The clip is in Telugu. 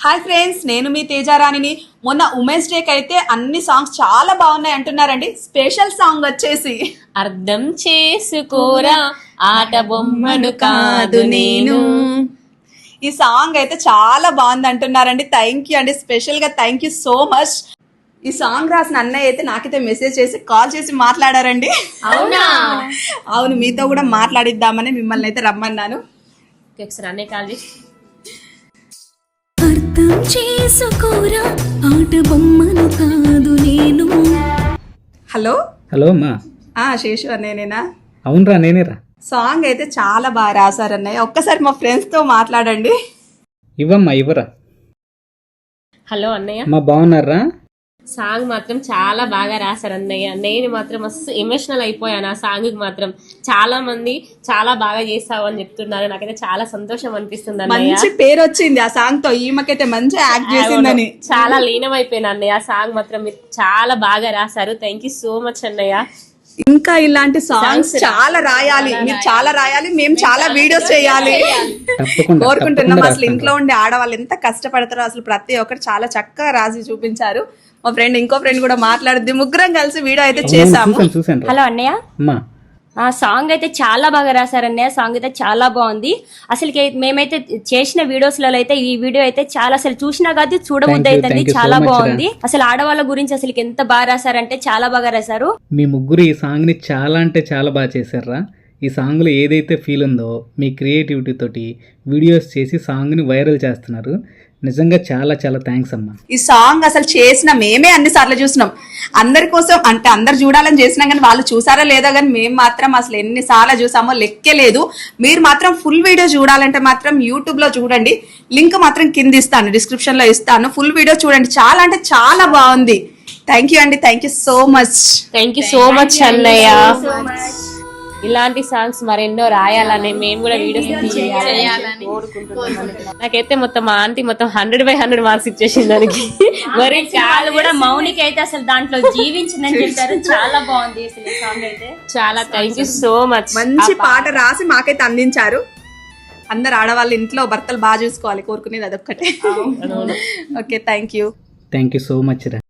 హాయ్ ఫ్రెండ్స్, నేను మీ తేజారాణిని. మొన్న ఉమెన్స్ డేకి అయితే అన్ని సాంగ్స్ చాలా బాగున్నాయి అంటున్నారండి. స్పెషల్ సాంగ్ వచ్చేసి అర్థం చేసుకోరా ఆట బొమ్మను కాదు నేను. ఈ సాంగ్ అయితే చాలా బాగుంది అంటున్నారండి. థ్యాంక్ యూ అండి, స్పెషల్ గా థ్యాంక్ యూ సో మచ్. ఈ సాంగ్ రాసిన అన్నయ్య అయితే నాకైతే మెసేజ్ చేసి కాల్ చేసి మాట్లాడారండి. అవునా? అవును, మీతో కూడా మాట్లాడిద్దామని మిమ్మల్ని అయితే రమ్మన్నాను. ఒకసారి అన్నయ్య కాల్ చేసి అర్థం చేసుకోరా ఆట బొమ్మను కాదు నేను. హలో హలో అమ్మా. శేషు అన్నయ్యనేనా? అవునరా, నేనేరా. సాంగ్ అయితే చాలా బాగా రాశారు అన్నయ్య. ఒక్కసారి మా ఫ్రెండ్స్ తో మాట్లాడండి. ఇవ్వమ్మా, ఇవ్వరా. హలో అన్నయ్య. అమ్మా బాగున్నారా? సాంగ్ మాత్రం చాలా బాగా రాశారు అన్నయ్య. నేను మాత్రం మస్తు ఎమోషనల్ అయిపోయాను ఆ సాంగ్ కి మాత్రం. చాలా మంది చాలా బాగా చేస్తావు అని చెప్తున్నారు. నాకైతే చాలా సంతోషం అనిపిస్తుంది అన్నయ్య. మంచి పేరు వచ్చింది ఆ సాంగ్ తో. ఈమెకైతే మంచి యాక్ట్ చేసిందని చాలా లీనమైపోయాను అన్నయ్య. ఆ సాంగ్ మాత్రం మీరు చాలా బాగా రాశారు. థ్యాంక్ యూ సో మచ్ అన్నయ్య. ఇంకా ఇలాంటి సాంగ్స్ చాలా రాయాలి, మీరు చాలా రాయాలి, మేము చాలా వీడియోస్ చేయాలి కోరుకుంటున్నాం. అసలు ఇంట్లో ఉండే ఆడవాళ్ళు ఎంత కష్టపడతారో అసలు ప్రతి ఒక్కరు చాలా చక్కగా రాసి చూపించారు. మా ఫ్రెండ్ ఇంకో ఫ్రెండ్ కూడా మాట్లాడుద్ది. ముగ్గురం కలిసి వీడియో అయితే చేసాము. హలో అన్నయ్య. ఆ సాంగ్ అయితే చాలా బాగా రాశారన్నయ్య. సాంగ్ అయితే చాలా బాగుంది. అసలు మేమైతే చేసిన వీడియోస్లలో అయితే ఈ వీడియో అయితే చాలా అసలు చూసినా కాదు చూడబుద్ధి అవుతుంది. చాలా బాగుంది. అసలు ఆడవాళ్ళ గురించి అసలు ఎంత బాగా రాశారంటే చాలా బాగా రాశారు. మీ ముగ్గురు ఈ సాంగ్ ని చాలా అంటే చాలా బాగా చేశారా. ఈ సాంగ్ లో ఏదైతే ఫీల్ ఉందో మీ క్రియేటివిటీ తోటి వీడియోస్ చేసి సాంగ్ ని వైరల్ చేస్తున్నారు. నిజంగా చాలా చాలా థ్యాంక్స్ అమ్మా. ఈ సాంగ్ అసలు చేసిన మేమే అన్ని సార్లు చూసినాం. అందరి కోసం అంటే అందరు చూడాలని చేసినాం, కానీ వాళ్ళు చూసారా లేదా కానీ మేము మాత్రం అసలు ఎన్నిసార్లు చూసామో లెక్కే లేదు. మీరు మాత్రం ఫుల్ వీడియో చూడాలంటే మాత్రం యూట్యూబ్ లో చూడండి. లింక్ మాత్రం కింద ఇస్తాను, డిస్క్రిప్షన్ లో ఇస్తాను. ఫుల్ వీడియో చూడండి. చాలా అంటే చాలా బాగుంది. థ్యాంక్ యూ అండి, thank you so much. Thank you so much అన్నయ్య. ఇలాంటి సాంగ్స్ మరెన్నో రాయాలని మేము కూడా వీడియోస్ చేయాలని కోరుకుంటున్నాం. నాకైతే మొత్తం మా ఆంటీ మొత్తం 100/100 మార్క్స్ ఇచ్చేసింది దానికి. మరి చాలా కూడా మౌనికి అయితే అసలు దాంట్లో జీవించిందని చెప్పారు. చాలా బాగుంది అసలు సాంగ్ అయితే. చాలా థ్యాంక్ యూ సో మచ్. మంచి పాట రాసి మాకైతే అందించారు. అందరు ఆడవాళ్ళు ఇంట్లో భర్తలు బాగా చూసుకోవాలి, కోరుకునేది అదొక్కటే. Okay, thank you so much రా.